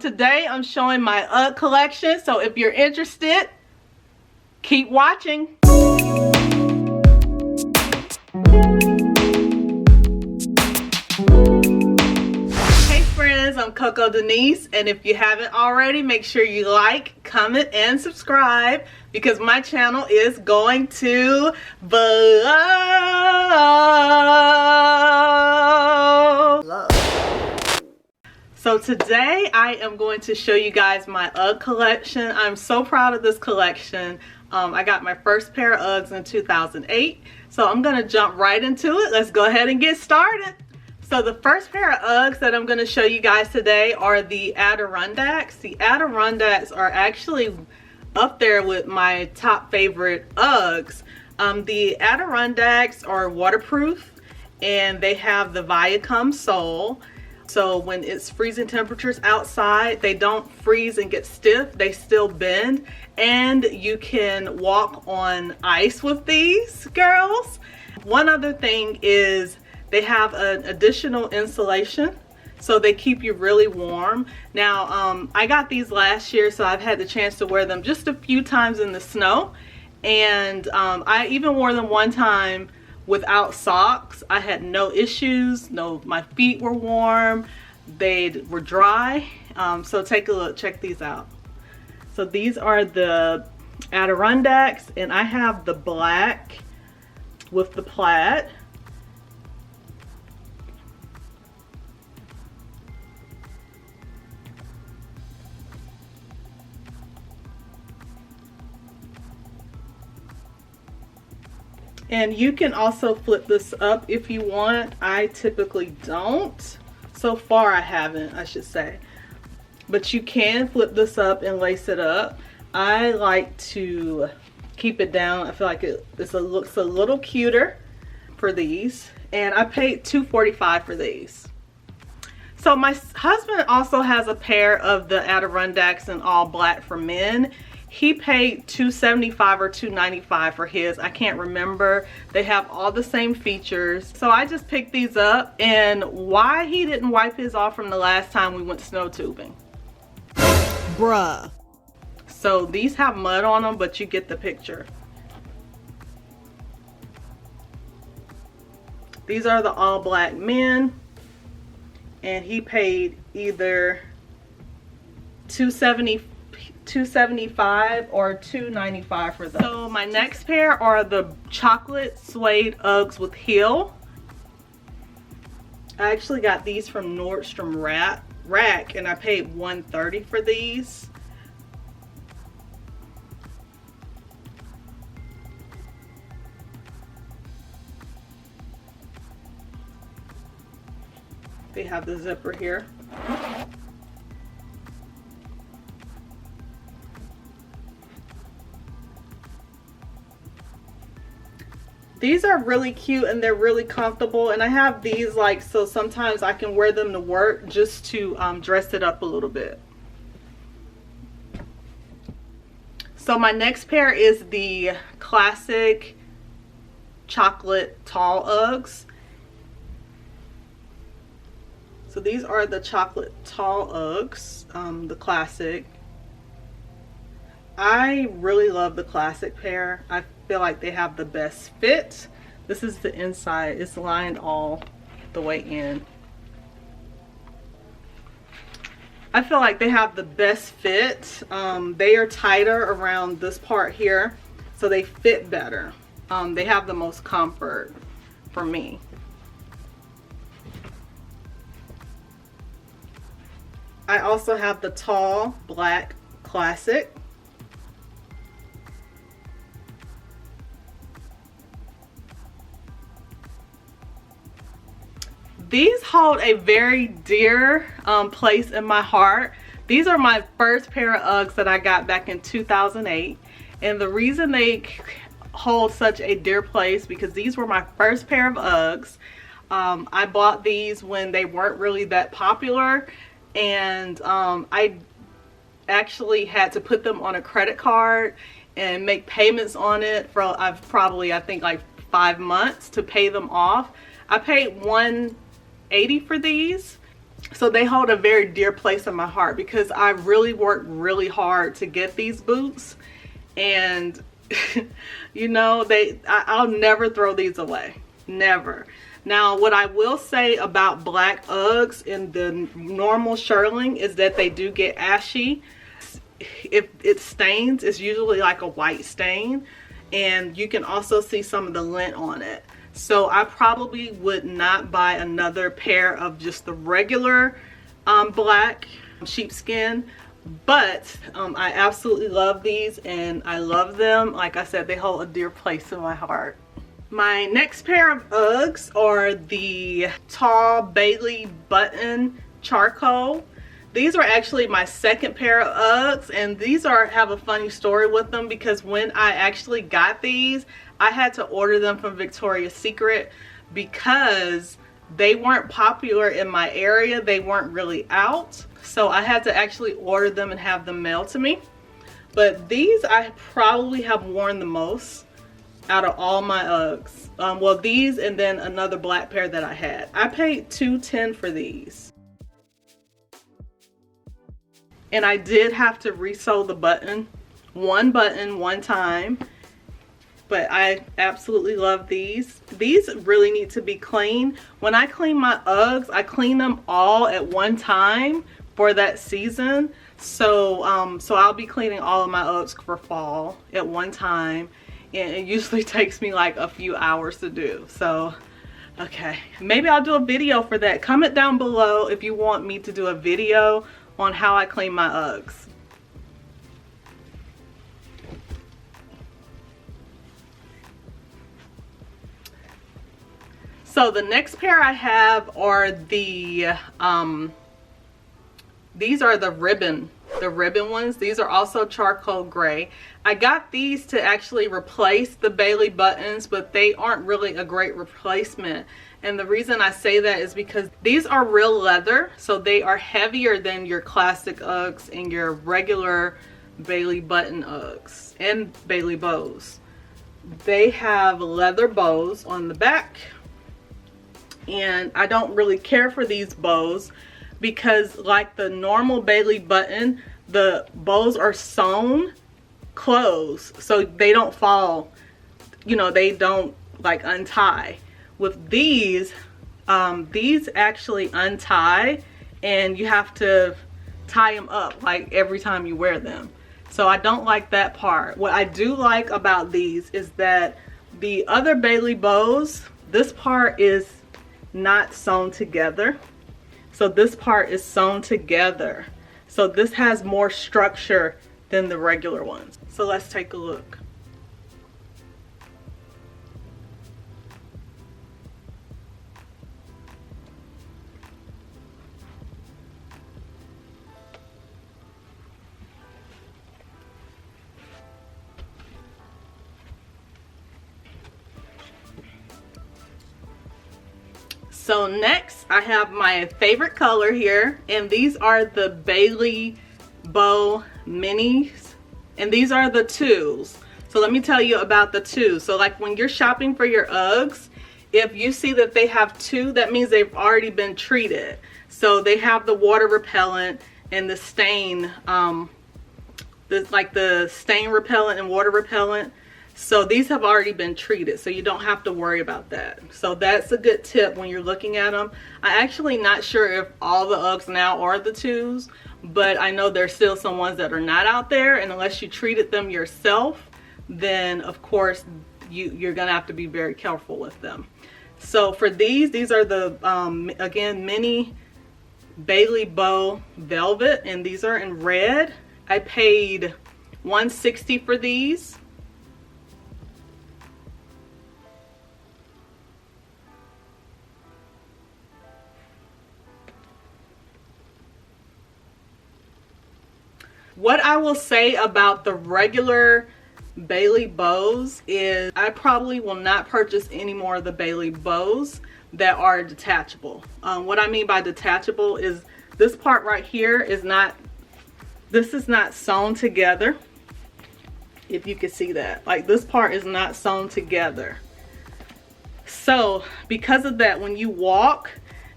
Today I'm showing my Ugg collection, so if you're interested, keep watching. Hey friends, I'm Coco Denise, and if you haven't already, make sure you like, comment, and subscribe because my channel is going to blow. So today I am going to show you guys my Ugg collection. I'm so proud of this collection. I got my first pair of Uggs in 2008. So I'm going to jump right into it. Let's go ahead and get started. So the first pair of Uggs that I'm going to show you guys today are the Adirondacks. The Adirondacks are actually up there with my top favorite Uggs. The Adirondacks are waterproof and they have the Viacom sole. So when it's freezing temperatures outside, they don't freeze and get stiff, they still bend. And you can walk on ice with these girls. One other thing is they have an additional insulation, so they keep you really warm. Now, I got these last year, so I've had the chance to wear them just a few times in the snow. And I even wore them one time without socks. I had no issues. No, my feet were warm. They were dry. So take a look. Check these out. So these are the Adirondacks, and I have the black with the plaid. And you can also flip this up if you want. I typically don't. So far I haven't, I should say. But you can flip this up and lace it up. I like to keep it down. I feel like it looks a little cuter for these. And I paid $2.45 for these. So my husband also has a pair of the Adirondacks in all black for men. He paid $2.75 or $2.95 for his. I can't remember. They have all the same features. So I just picked these up. And why he didn't wipe his off from the last time we went snow tubing? Bruh. So these have mud on them, but you get the picture. These are the all black men. And he paid either $2.75 or $2.95 for those. So my next pair are the chocolate suede Uggs with heel. I actually got these from Nordstrom Rack and I paid $1.30 for these. They have the zipper here. These are really cute and they're really comfortable, and I have these like, so sometimes I can wear them to work just to dress it up a little bit. So my next pair is the classic chocolate tall Uggs. So these are the chocolate tall Uggs, the classic. I really love the classic pair. I feel like they have the best fit. This is the inside. It's lined all the way in. I feel like they have the best fit. They are tighter around this part here, so they fit better. They have the most comfort for me. I also have the tall black classic. These hold a very dear place in my heart. These are my first pair of Uggs that I got back in 2008. And the reason they hold such a dear place because these were my first pair of Uggs. I bought these when they weren't really that popular. And I actually had to put them on a credit card and make payments on it for I think like 5 months to pay them off. I paid $180 for these, So they hold a very dear place in my heart because I really worked really hard to get these boots. And you know, I'll never throw these away. Never. Now, what I will say about black Uggs in the normal shearling is that they do get ashy. If it stains, it's usually like a white stain, and you can also see some of the lint on it. So I probably would not buy another pair of just the regular black sheepskin, but I absolutely love these and I love them. Like I said, they hold a dear place in my heart. My next pair of Uggs are the tall Bailey button charcoal. These are actually my second pair of Uggs, and these have a funny story with them because when I actually got these, I had to order them from Victoria's Secret because they weren't popular in my area. They weren't really out. So I had to actually order them and have them mailed to me. But these I probably have worn the most out of all my Uggs. Well, these and then another black pair that I had. I paid $2.10 for these. And I did have to resew the button one time. But I absolutely love these. These really need to be cleaned. When I clean my Uggs, I clean them all at one time for that season. So I'll be cleaning all of my Uggs for fall at one time. And it usually takes me like a few hours to do. So, okay. Maybe I'll do a video for that. Comment down below if you want me to do a video on how I clean my Uggs. So the next pair I have are the these are the ribbon ones. These are also charcoal gray. I got these to actually replace the Bailey buttons, but they aren't really a great replacement. And the reason I say that is because these are real leather, so they are heavier than your classic Uggs and your regular Bailey button Uggs and Bailey bows. They have leather bows on the back, and I don't really care for these bows because like the normal Bailey button, the bows are sewn closed so they don't fall, you know, they don't like untie. With these actually untie and you have to tie them up like every time you wear them. So I don't like that part. What I do like about these is that the other Bailey bows, this part is not sewn together. So this part is sewn together. So this has more structure than the regular ones. So let's take a look. So next I have my favorite color here, and these are the Bailey Bow Minis, and these are the twos. So let me tell you about the twos. So like when you're shopping for your Uggs, if you see that they have two, that means they've already been treated. So they have the water repellent and the stain, like the stain repellent and water repellent. So these have already been treated, so you don't have to worry about that. So that's a good tip when you're looking at them. I'm actually not sure if all the Uggs now are the twos, but I know there's still some ones that are not out there, and unless you treated them yourself, then of course you're gonna have to be very careful with them. So for these are the again, mini Bailey Bow Velvet, and these are in red. I paid $160 for these. What I will say about the regular Bailey bows is I probably will not purchase any more of the Bailey bows that are detachable. What I mean by detachable is this part right here is not, this is not sewn together. If you can see that, like this part is not sewn together. So because of that, when you walk,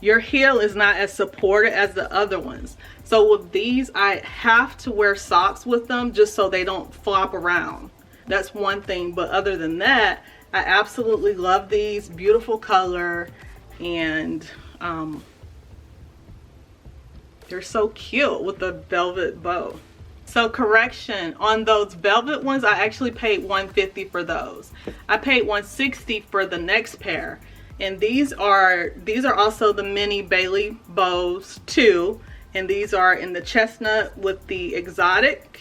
your heel is not as supported as the other ones. So with these, I have to wear socks with them just so they don't flop around. That's one thing, but other than that, I absolutely love these. Beautiful color, and they're so cute with the velvet bow. So correction, on those velvet ones, I actually paid $150 for those. I paid $160 for the next pair. And these are also the mini Bailey bows too. And these are in the chestnut with the exotic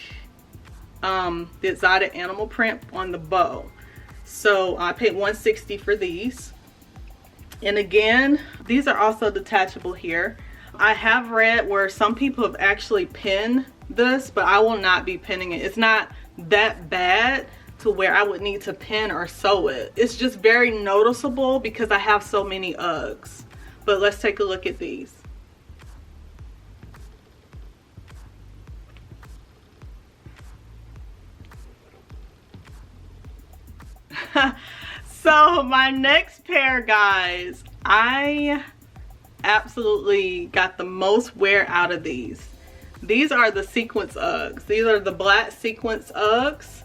animal print on the bow. So I paid $160 for these. And again, these are also detachable here. I have read where some people have actually pinned this, but I will not be pinning it. It's not that bad to where I would need to pin or sew it. It's just very noticeable because I have so many Uggs. But let's take a look at these. So my next pair, guys, I absolutely got the most wear out of these. These are the Sequins Uggs. These are the black Sequins Uggs.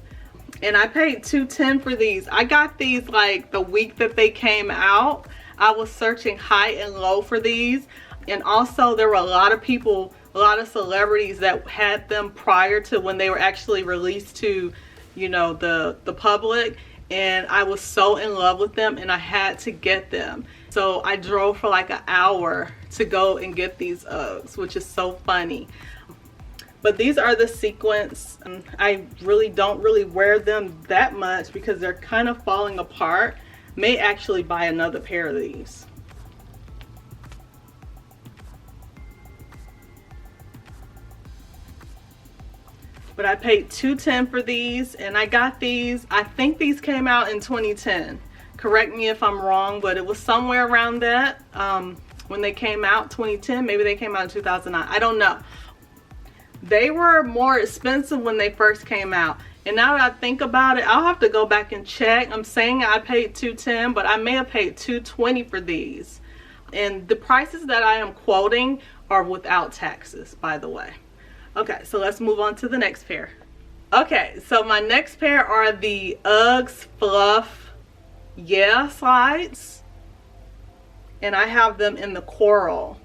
And I paid $210 for these. I got these like the week that they came out. I was searching high and low for these. And also there were a lot of people, a lot of celebrities that had them prior to when they were actually released to, you know, the public. And I was so in love with them and I had to get them. So I drove for like an hour to go and get these Uggs, which is so funny. But these are the Sequins. I really don't wear them that much because they're kind of falling apart. May actually buy another pair of these. But I paid $210 for these, and I got these. I think these came out in 2010. Correct me if I'm wrong, but it was somewhere around that when they came out. 2010, maybe they came out in 2009. I don't know. They were more expensive when they first came out, and now that I think about it, I'll have to go back and check. I'm saying I paid $210, but I may have paid $220 for these. And the prices that I am quoting are without taxes, by the way. Okay, so let's move on to the next pair. Okay, so my next pair are the Uggs Fluff Slides, and I have them in the coral.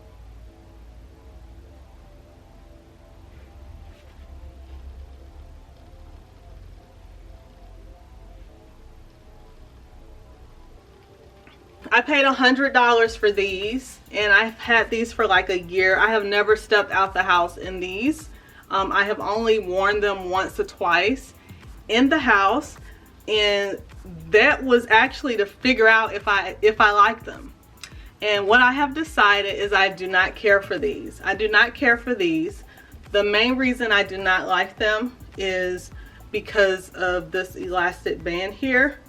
I paid $100 for these, and I've had these for like a year. I have never stepped out the house in these. I have only worn them once or twice in the house, and that was actually to figure out if I like them. And what I have decided is I do not care for these. I do not care for these. The main reason I do not like them is because of this elastic band here.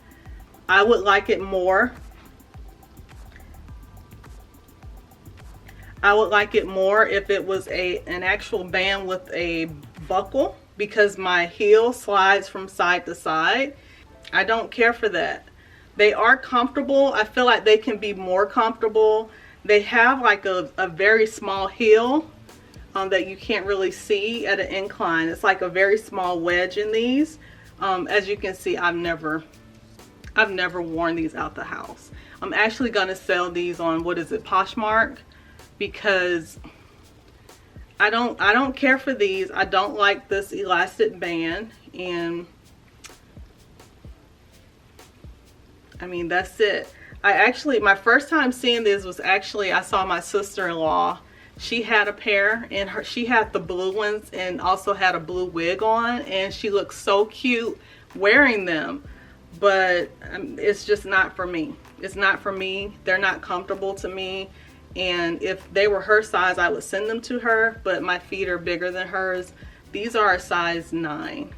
I would like it more. I would like it more if it was an actual band with a buckle, because my heel slides from side to side. I don't care for that. They are comfortable. I feel like they can be more comfortable. They have like a very small heel that you can't really see at an incline. It's like a very small wedge in these. As you can see, I've never worn these out the house. I'm actually gonna sell these on, what is it, Poshmark? Because I don't care for these. I don't like this elastic band, and I mean, that's it. My first time seeing this was actually, I saw my sister-in-law. She had a pair, and she had the blue ones and also had a blue wig on, and she looked so cute wearing them. But it's just not for me. It's not for me. They're not comfortable to me. And if they were her size, I would send them to her, but my feet are bigger than hers. These are a size 9.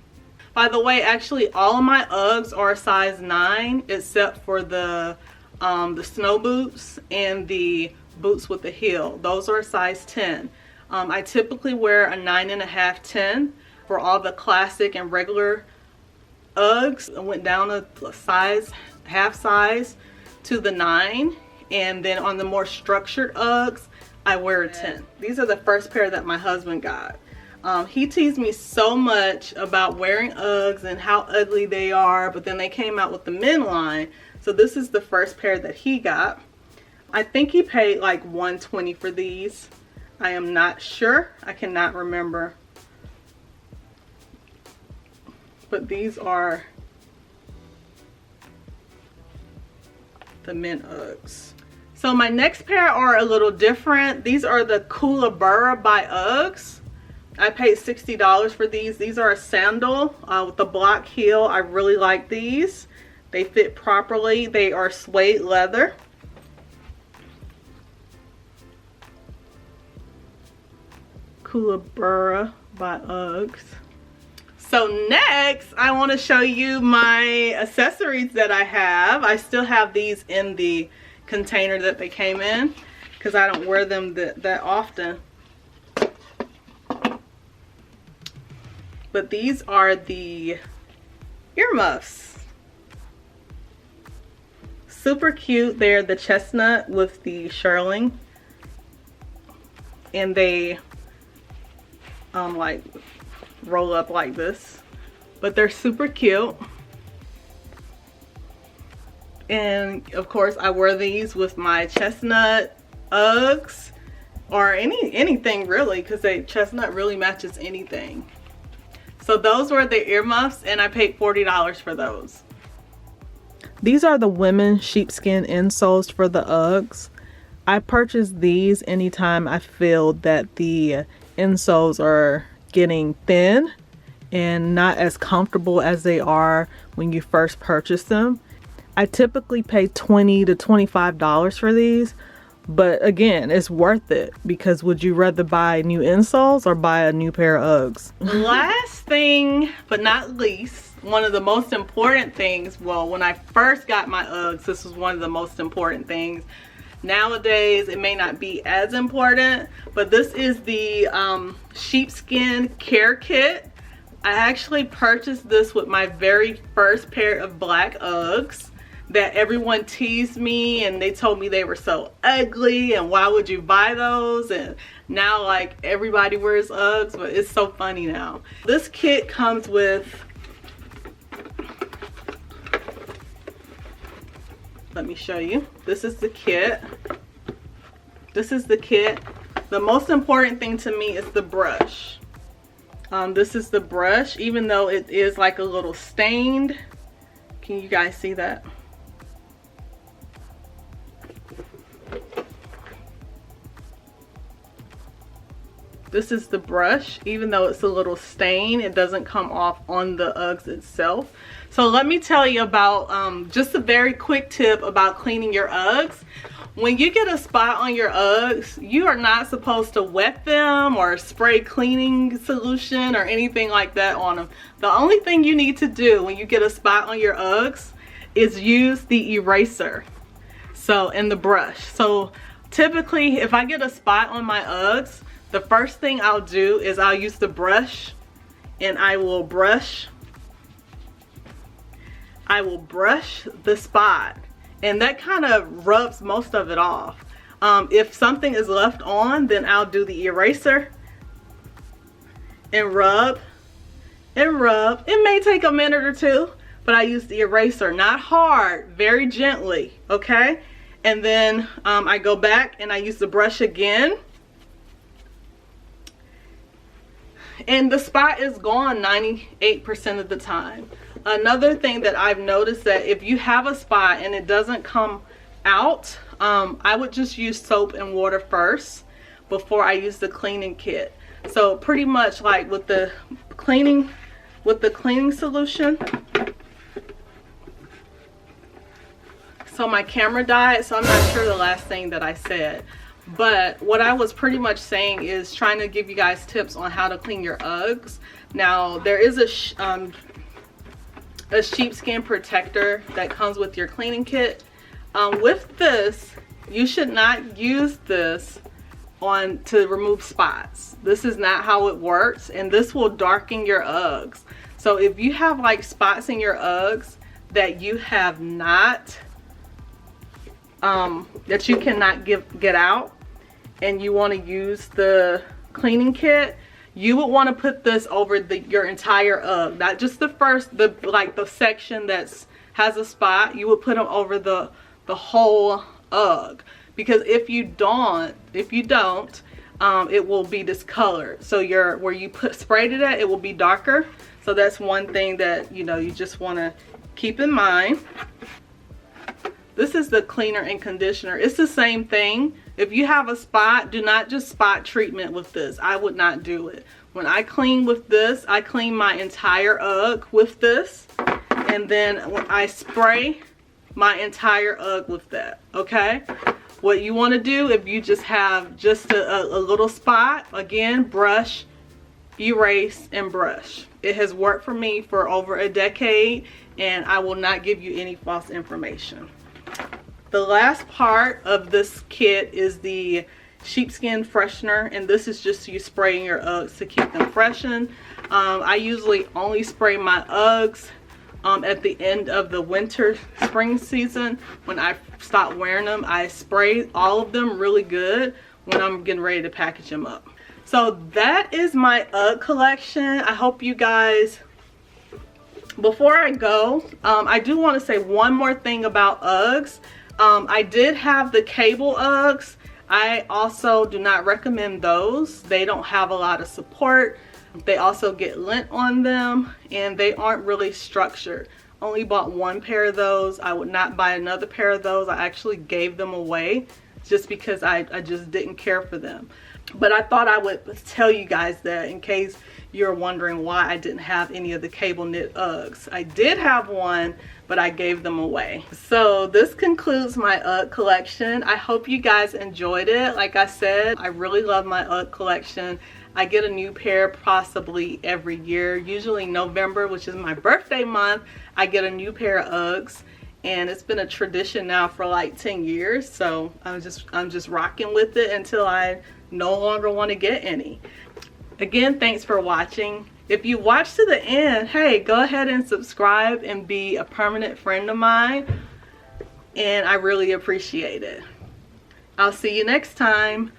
By the way, actually all of my Uggs are a size 9 except for the snow boots and the boots with the heel. Those are a size 10. I typically wear a 9.5, 10 for all the classic and regular Uggs. I went down a size, half size, to the 9. and then on the more structured Uggs, I wear a 10. These are the first pair that my husband got. He teased me so much about wearing Uggs and how ugly they are, but then they came out with the men line. So this is the first pair that he got. I think he paid like $120 for these. I am not sure. I cannot remember. But these are the men Uggs. So my next pair are a little different. These are the Koolabura by Uggs. I paid $60 for these. These are a sandal with a block heel. I really like these. They fit properly. They are suede leather. Koolabura by Uggs. So next, I want to show you my accessories that I have. I still have these in the container that they came in because I don't wear them that often. But these are the earmuffs. Super cute. They're the chestnut with the shearling. And they like roll up like this. But they're super cute. And of course I wear these with my chestnut Uggs or anything really, because chestnut really matches anything. So those were the earmuffs and I paid $40 for those. These are the women's sheepskin insoles for the Uggs. I purchase these anytime I feel that the insoles are getting thin and not as comfortable as they are when you first purchase them. I typically pay $20 to $25 for these, but again, it's worth it because would you rather buy new insoles or buy a new pair of Uggs? Last thing but not least, one of the most important things, well, when I first got my Uggs, this was one of the most important things. Nowadays, it may not be as important, but this is the sheepskin care kit. I actually purchased this with my very first pair of black Uggs that everyone teased me and they told me they were so ugly and why would you buy those, and now like everybody wears Uggs, but it's so funny now. This kit comes with, let me show you. This is the kit. This is the kit. The most important thing to me is the brush. This is the brush, even though it is like a little stained. Can you guys see that? This is the brush. Even though it's a little stained, it doesn't come off on the Uggs itself. So let me tell you about just a very quick tip about cleaning your Uggs. When you get a spot on your Uggs, you are not supposed to wet them or spray cleaning solution or anything like that on them. The only thing you need to do when you get a spot on your Uggs is use the eraser and the brush. So typically if I get a spot on my Uggs, the first thing I'll do is I'll use the brush and I will brush the spot, and that kind of rubs most of it off. If something is left on, then I'll do the eraser and rub and rub. It may take a minute or two, but I use the eraser, not hard, very gently, okay? And then I go back and I use the brush again. And the spot is gone 98% of the time. Another thing that I've noticed, that if you have a spot and it doesn't come out, I would just use soap and water first before I use the cleaning kit. So pretty much like with the cleaning solution. So my camera died, so I'm not sure the last thing that I said. But what I was pretty much saying is trying to give you guys tips on how to clean your Uggs. Now there is a sheepskin protector that comes with your cleaning kit. With this, you should not use this to remove spots. This is not how it works, and this will darken your Uggs. So if you have like spots in your Uggs that you have not that you cannot get out, and you want to use the cleaning kit, you would want to put this over your entire Ugg, not just the section that's has a spot. You would put them over the whole Ugg, because if you don't, it will be discolored. So where you sprayed it at, it will be darker. So that's one thing that you just want to keep in mind. This is the cleaner and conditioner. It's the same thing. If you have a spot, do not just spot treatment with this. I would not do it. When I clean with this, I clean my entire Ugg with this, and then when I spray my entire Ugg with that. Okay, what you want to do, if you just have just a little spot, again, brush, erase, and brush. It has worked for me for over a decade, and I will not give you any false information. The last part of this kit is the sheepskin freshener, and this is just you spraying your Uggs to keep them freshened. I usually only spray my Uggs at the end of the winter spring season. When I stop wearing them, I spray all of them really good when I'm getting ready to package them up. So that is my Ugg collection. I hope you guys, before I go, I do want to say one more thing about Uggs. I did have the cable Uggs. I also do not recommend those. They don't have a lot of support. They also get lint on them, and they aren't really structured. Only bought one pair of those. I would not buy another pair of those. I actually gave them away just because I just didn't care for them. But I thought I would tell you guys that in case you're wondering why I didn't have any of the cable knit Uggs. I did have one, but I gave them away. So this concludes my Ugg collection. I hope you guys enjoyed it. Like I said, I really love my Ugg collection. I get a new pair possibly every year. Usually November, which is my birthday month, I get a new pair of Uggs. And it's been a tradition now for like 10 years. So I'm just rocking with it until I no longer want to get any. Again, thanks for watching. If you watched to the end, hey, go ahead and subscribe and be a permanent friend of mine. And I really appreciate it. I'll see you next time.